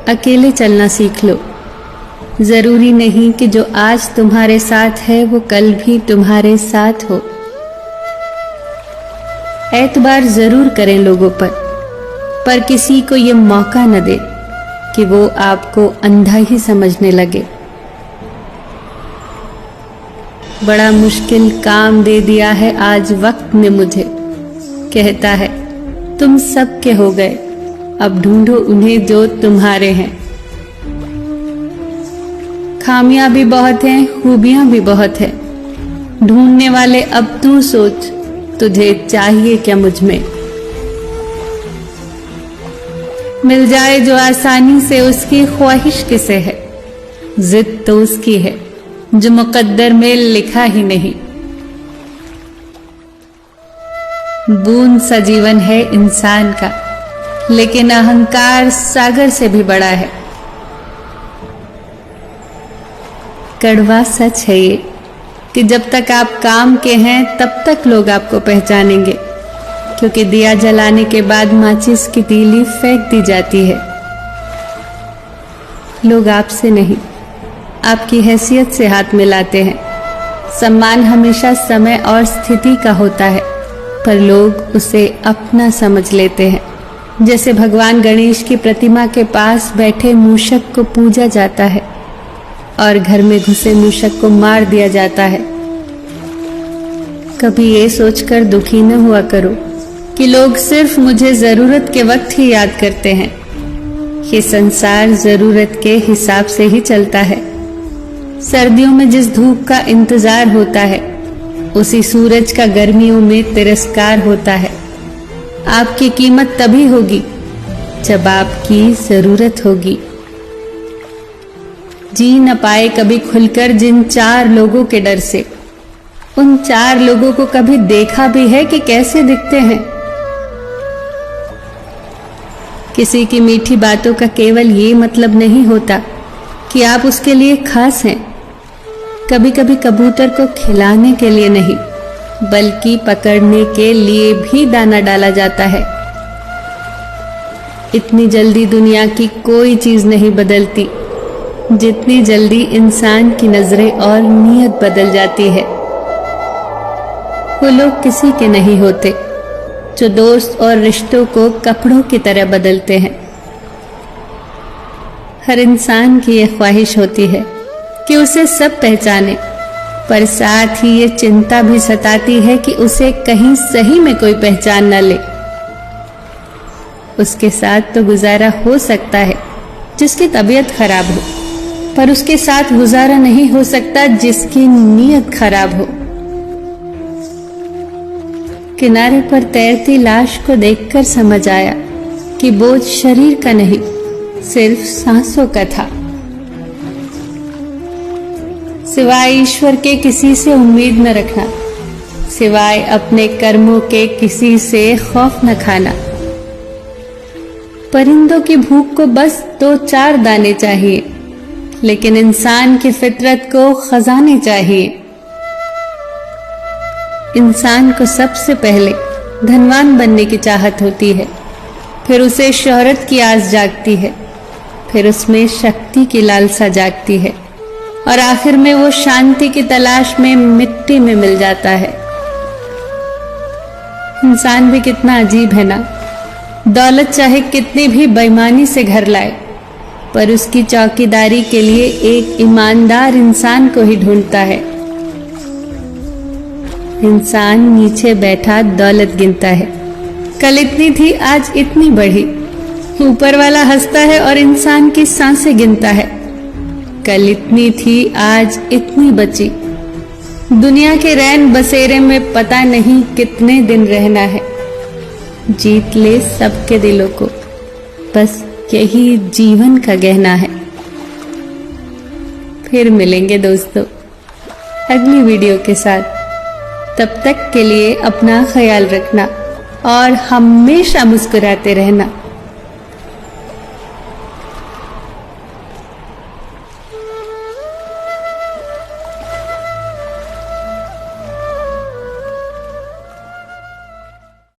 अकेले चलना सीख लो। जरूरी नहीं कि जो आज तुम्हारे साथ है वो कल भी तुम्हारे साथ हो। एतबार जरूर करें लोगों पर किसी को ये मौका न दे कि वो आपको अंधा ही समझने लगे। बड़ा मुश्किल काम दे दिया है आज वक्त ने मुझे, कहता है तुम सबके हो गए, अब ढूंढो उन्हें जो तुम्हारे हैं। खामियां भी बहुत हैं, खूबियां भी बहुत हैं, ढूंढने वाले अब तू सोच, तुझे चाहिए क्या मुझ में। मिल जाए जो आसानी से उसकी ख्वाहिश किसे है, जिद तो उसकी है जो मुकद्दर में लिखा ही नहीं। बूंद सा जीवन है इंसान का, लेकिन अहंकार सागर से भी बड़ा है। कड़वा सच है ये कि जब तक आप काम के हैं तब तक लोग आपको पहचानेंगे, क्योंकि दिया जलाने के बाद माचिस की तीली फेंक दी जाती है। लोग आपसे नहीं, आपकी हैसियत से हाथ मिलाते हैं। सम्मान हमेशा समय और स्थिति का होता है, पर लोग उसे अपना समझ लेते हैं। जैसे भगवान गणेश की प्रतिमा के पास बैठे मूषक को पूजा जाता है और घर में घुसे मूषक को मार दिया जाता है। कभी ये सोचकर दुखी न हुआ करो कि लोग सिर्फ मुझे जरूरत के वक्त ही याद करते हैं। ये संसार जरूरत के हिसाब से ही चलता है। सर्दियों में जिस धूप का इंतजार होता है, उसी सूरज का गर्मियों में तिरस्कार होता है। आपकी कीमत तभी होगी जब आपकी जरूरत होगी। जी न पाए कभी खुलकर जिन 4 लोगों के डर से, उन 4 लोगों को कभी देखा भी है कि कैसे दिखते हैं। किसी की मीठी बातों का केवल ये मतलब नहीं होता कि आप उसके लिए खास हैं। कभी कभी कबूतर को खिलाने के लिए नहीं, बल्कि पकड़ने के लिए भी दाना डाला जाता है। इतनी जल्दी दुनिया की कोई चीज नहीं बदलती जितनी जल्दी इंसान की नजरें और नीयत बदल जाती है। वो लोग किसी के नहीं होते जो दोस्त और रिश्तों को कपड़ों की तरह बदलते हैं। हर इंसान की यह ख्वाहिश होती है कि उसे सब पहचाने, पर साथ ही ये चिंता भी सताती है कि उसे कहीं सही में कोई पहचान न ले। उसके साथ तो गुजारा हो सकता है जिसकी तबीयत खराब हो, पर उसके साथ गुजारा नहीं हो सकता जिसकी नीयत खराब हो। किनारे पर तैरती लाश को देखकर समझ आया कि बोझ शरीर का नहीं, सिर्फ सांसों का था। सिवाय ईश्वर के किसी से उम्मीद न रखना, सिवाय अपने कर्मों के किसी से खौफ न खाना। परिंदों की भूख को बस 2-4 दाने चाहिए, लेकिन इंसान की फितरत को खजाने चाहिए। इंसान को सबसे पहले धनवान बनने की चाहत होती है, फिर उसे शोहरत की आस जागती है, फिर उसमें शक्ति की लालसा जागती है, और आखिर में वो शांति की तलाश में मिट्टी में मिल जाता है। इंसान भी कितना अजीब है ना। दौलत चाहे कितनी भी बेईमानी से घर लाए, पर उसकी चौकीदारी के लिए एक ईमानदार इंसान को ही ढूंढता है। इंसान नीचे बैठा दौलत गिनता है, कल इतनी थी आज इतनी बढ़ी। ऊपर वाला हंसता है और इंसान की सांसें गिनता है, कल इतनी थी आज इतनी बची। दुनिया के रैन बसेरे में पता नहीं कितने दिन रहना है। जीत ले सबके दिलों को, बस यही जीवन का गहना है। फिर मिलेंगे दोस्तों अगली वीडियो के साथ। तब तक के लिए अपना ख्याल रखना और हमेशा मुस्कुराते रहना।